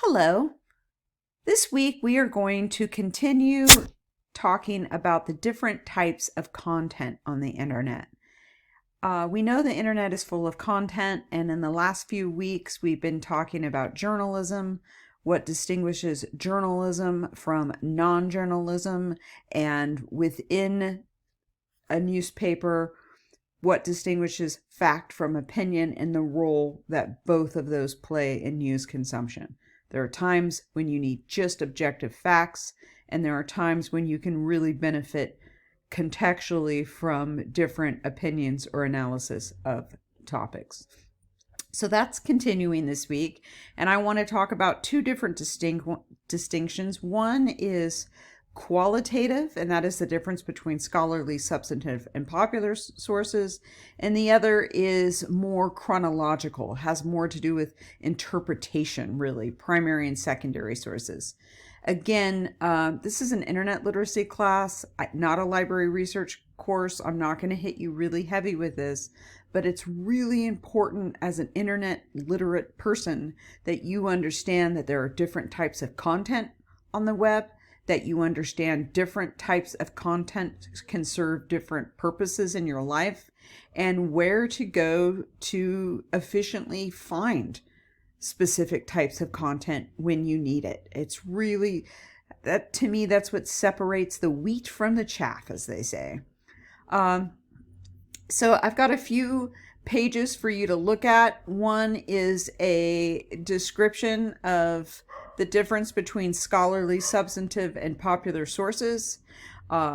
Hello. This week we are going to continue talking about the different types of content on the internet. We know the internet is full of content, and in the last few weeks we've been talking about journalism, what distinguishes journalism from non-journalism, and within a newspaper, what distinguishes fact from opinion and the role that both of those play in news consumption. There are times when you need just objective facts, and there are times when you can really benefit contextually from different opinions or analysis of topics. So that's continuing this week, and I want to talk about two different distinctions. One is qualitative, and that is the difference between scholarly, substantive, and popular sources. And the other is more chronological, has more to do with interpretation, really, primary and secondary sources. Again, this is an internet literacy class, not a library research course. I'm not going to hit you really heavy with this, but it's really important as an internet literate person that you understand that there are different types of content on the web, that you understand different types of content can serve different purposes in your life, and where to go to efficiently find specific types of content when you need it. It's really, that to me, that's what separates the wheat from the chaff, as they say. So I've got a few pages for you to look at. One is a description of the difference between scholarly, substantive, and popular sources.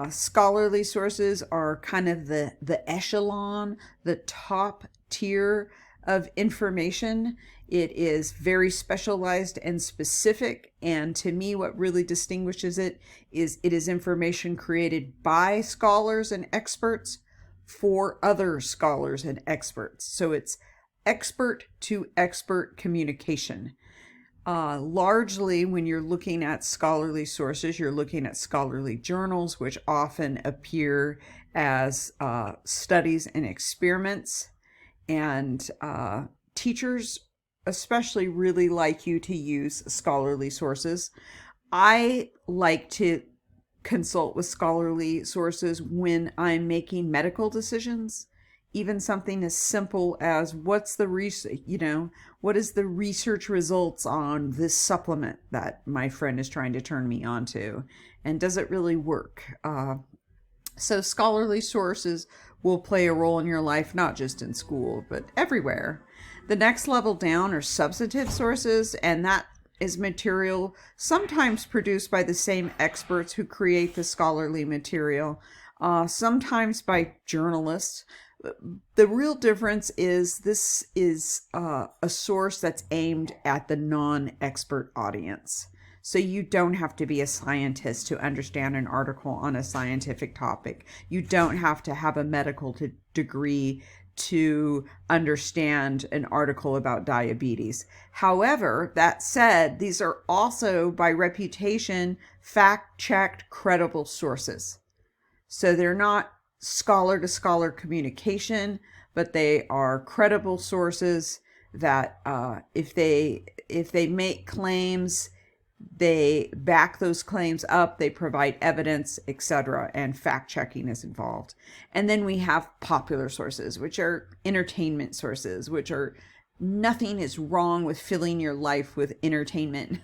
Scholarly sources are kind of the echelon, the top tier of information. It is very specialized and specific, and to me what really distinguishes it is information created by scholars and experts for other scholars and experts. So it's expert to expert communication. Largely, when you're looking at scholarly sources, you're looking at scholarly journals, which often appear as studies and experiments. And teachers especially really like you to use scholarly sources. I like to consult with scholarly sources when I'm making medical decisions. Even something as simple as what's the what is the research results on this supplement that my friend is trying to turn me on to, and does it really work? So scholarly sources will play a role in your life, not just in school, but everywhere. The next level down are substantive sources, and that is material sometimes produced by the same experts who create the scholarly material, sometimes by journalists. The real difference is this is a source that's aimed at the non-expert audience. So you don't have to be a scientist to understand an article on a scientific topic. You don't have to have a medical degree to understand an article about diabetes. However, that said, these are also by reputation fact-checked, credible sources. So they're not scholar to scholar communication, but they are credible sources that if they make claims, they back those claims up, they provide evidence, etc., and fact checking is involved. And then we have popular sources, which are entertainment sources, which are nothing is wrong with filling your life with entertainment.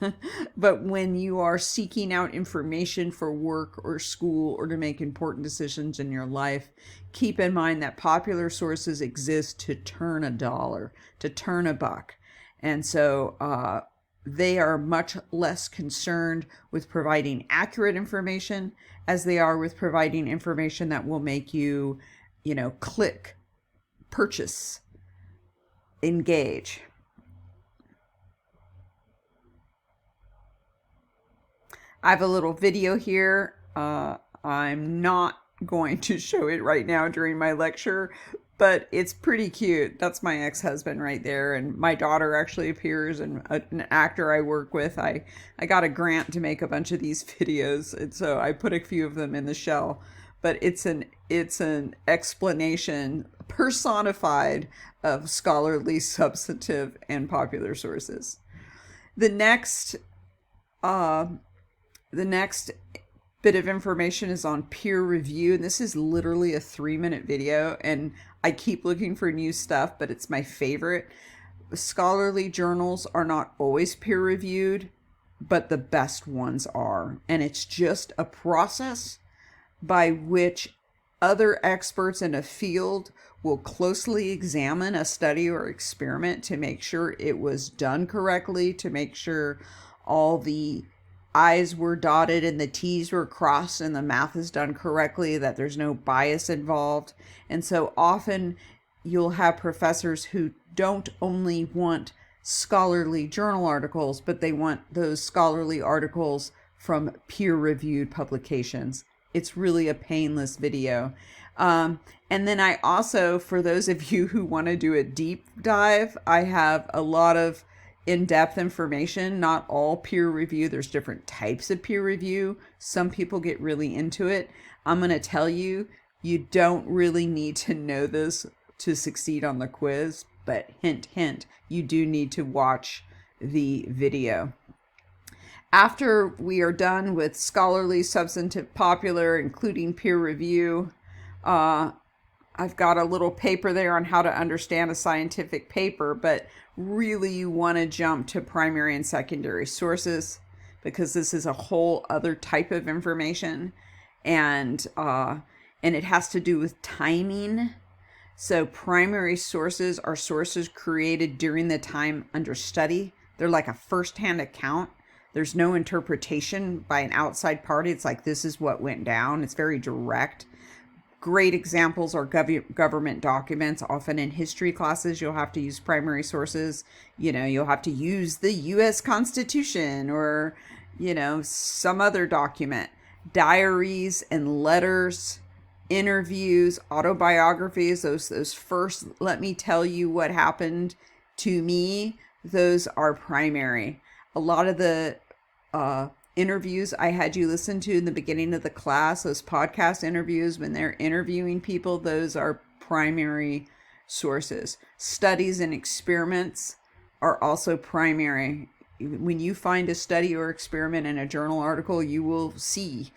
But when you are seeking out information for work or school or to make important decisions in your life, keep in mind that popular sources exist to turn a dollar, to turn a buck. And so they are much less concerned with providing accurate information as they are with providing information that will make you, click, purchase, engage. I have a little video here. I'm not going to show it right now during my lecture, but it's pretty cute. That's my ex-husband right there, and my daughter actually appears, and an actor I work with. I got a grant to make a bunch of these videos, and so I put a few of them in the shell. But it's an explanation personified of scholarly, substantive, and popular sources. The next, uh, the next bit of information is on peer review, and this is literally a 3-minute video, and I keep looking for new stuff, but it's my favorite. Scholarly journals are not always peer reviewed, but the best ones are, and it's just a process by which other experts in a field will closely examine a study or experiment to make sure it was done correctly, to make sure all the I's were dotted and the T's were crossed and the math is done correctly, that there's no bias involved. And so often you'll have professors who don't only want scholarly journal articles, but they want those scholarly articles from peer-reviewed publications. It's really a painless video. And then I also, for those of you who want to do a deep dive, I have a lot of in-depth information. Not all peer review. There's different types of peer review. Some people get really into it. I'm going to tell you, you don't really need to know this to succeed on the quiz, but hint, hint, you do need to watch the video. After we are done with scholarly, substantive, popular, including peer review, I've got a little paper there on how to understand a scientific paper, but really you want to jump to primary and secondary sources, because this is a whole other type of information, and it has to do with timing. So primary sources are sources created during the time under study. They're like a first-hand account. There's no interpretation by an outside party. It's like, this is what went down. It's very direct. Great examples are government documents. Often in history classes, you'll have to use primary sources. You'll have to use the U.S. Constitution or, some other document. Diaries and letters, interviews, autobiographies, those first, let me tell you what happened to me, those are primary. A lot of the interviews I had you listen to in the beginning of the class, those podcast interviews, when they're interviewing people, those are primary sources. Studies and experiments are also primary. When you find a study or experiment in a journal article, you will see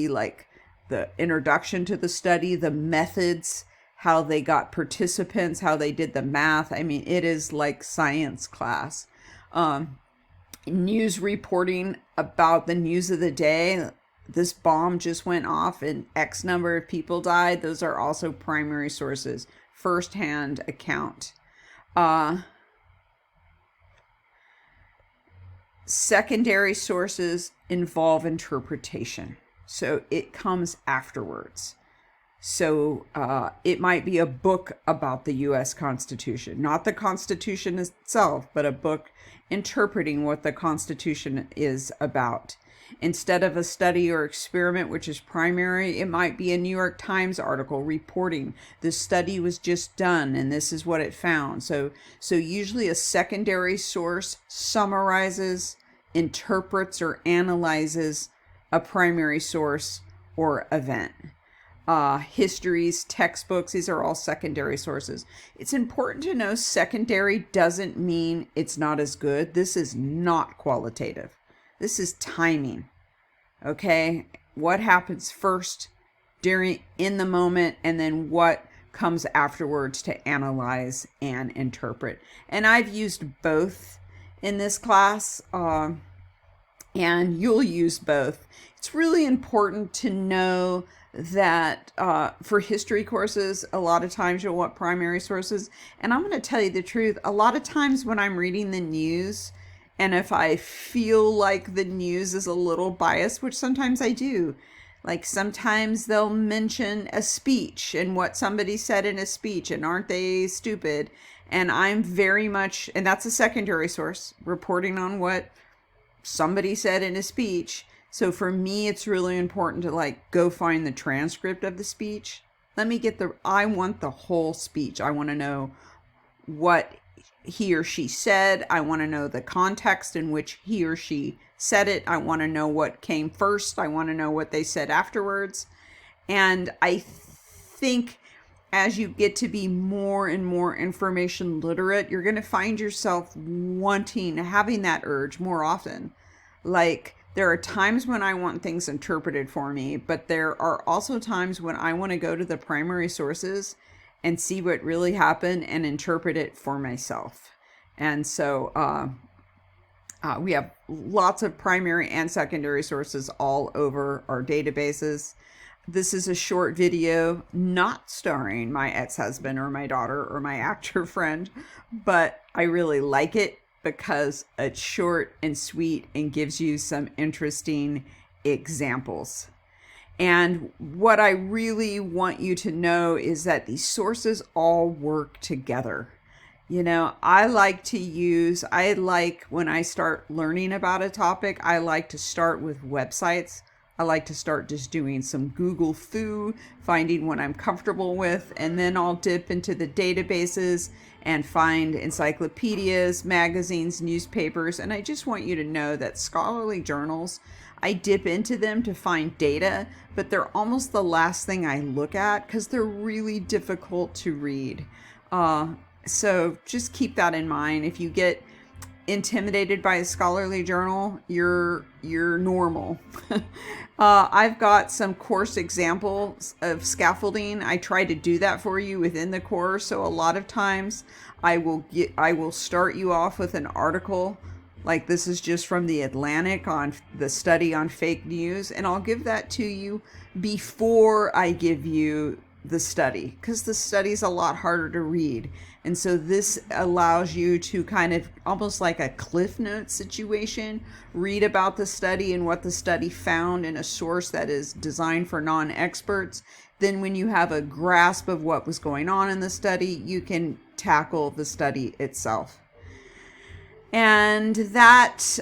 like the introduction to the study, the methods, how they got participants, how they did the math. I mean, it is like science class. News reporting about the news of the day. This bomb just went off and X number of people died. Those are also primary sources, first-hand account. Secondary sources involve interpretation. So it comes afterwards. So it might be a book about the U.S. Constitution, not the Constitution itself, but a book interpreting what the Constitution is about. Instead of a study or experiment, which is primary, it might be a New York Times article reporting this study was just done and this is what it found. So usually a secondary source summarizes, interprets, or analyzes a primary source or event. Histories, textbooks, these are all secondary sources. It's important to know secondary doesn't mean it's not as good. This is not qualitative. This is timing. Okay? What happens first, in the moment, and then what comes afterwards to analyze and interpret. And I've used both in this class, and you'll use both. It's really important to know that for history courses, a lot of times you'll want primary sources. And I'm going to tell you the truth. A lot of times when I'm reading the news, and if I feel like the news is a little biased, which sometimes I do, like sometimes they'll mention a speech and what somebody said in a speech, and aren't they stupid? And I'm very much, and that's a secondary source, reporting on what somebody said in a speech. So for me, it's really important to go find the transcript of the speech. I want the whole speech. I want to know what he or she said. I want to know the context in which he or she said it. I want to know what came first. I want to know what they said afterwards. And I think as you get to be more and more information literate, you're going to find yourself having that urge more often. Like, there are times when I want things interpreted for me, but there are also times when I want to go to the primary sources and see what really happened and interpret it for myself. And so we have lots of primary and secondary sources all over our databases. This is a short video, not starring my ex-husband or my daughter or my actor friend, but I really like it because it's short and sweet and gives you some interesting examples. And what I really want you to know is that these sources all work together. You know, I like when I start learning about a topic, I like to start with websites. I like to start just doing some Google foo, finding what I'm comfortable with, and then I'll dip into the databases and find encyclopedias, magazines, newspapers. And I just want you to know that scholarly journals, I dip into them to find data, but they're almost the last thing I look at because they're really difficult to read. So just keep that in mind. If you get intimidated by a scholarly journal, you're normal. I've got some course examples of scaffolding. I try to do that for you within the course. So a lot of times I will start you off with an article, like this is just from the Atlantic on the study on fake news, and I'll give that to you before I give you the study, because the study's a lot harder to read. And so this allows you to kind of almost like a Cliff Notes situation, read about the study and what the study found in a source that is designed for non-experts. Then when you have a grasp of what was going on in the study, you can tackle the study itself. And that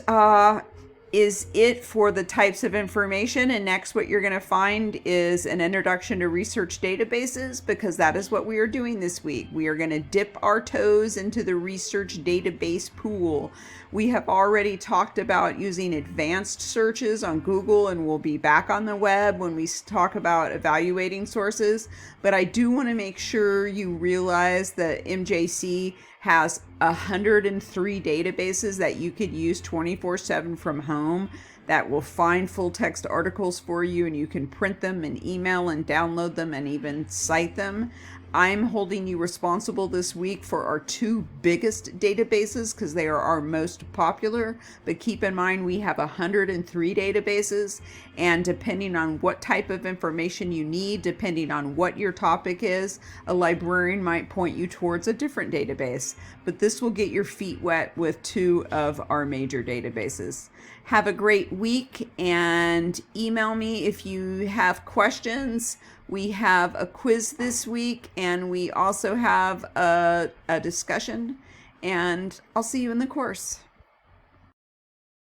is it for the types of information. And next, what you're going to find is an introduction to research databases, because that is what we are doing this week. We are going to dip our toes into the research database pool. We have already talked about using advanced searches on Google, and we'll be back on the web when we talk about evaluating sources. But I do want to make sure you realize that MJC has 103 databases that you could use 24/7 from home that will find full text articles for you, and you can print them and email and download them and even cite them. I'm holding you responsible this week for our 2 biggest databases because they are our most popular, but keep in mind we have 103 databases, and depending on what type of information you need, depending on what your topic is, a librarian might point you towards a different database, but this will get your feet wet with 2 of our major databases. Have a great week, and email me if you have questions. We have a quiz this week, and we also have a discussion, and I'll see you in the course.